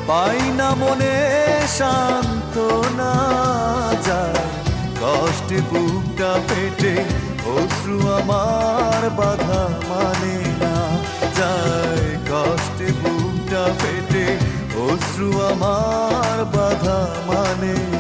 পাই না মনে সান্ত্বনা, যায় কষ্টে বুকটা পেটে, অশ্রু আমার বাধা মানে না, যায় কষ্টে বুকটা পেটে, অশ্রু আমার বাধা মানে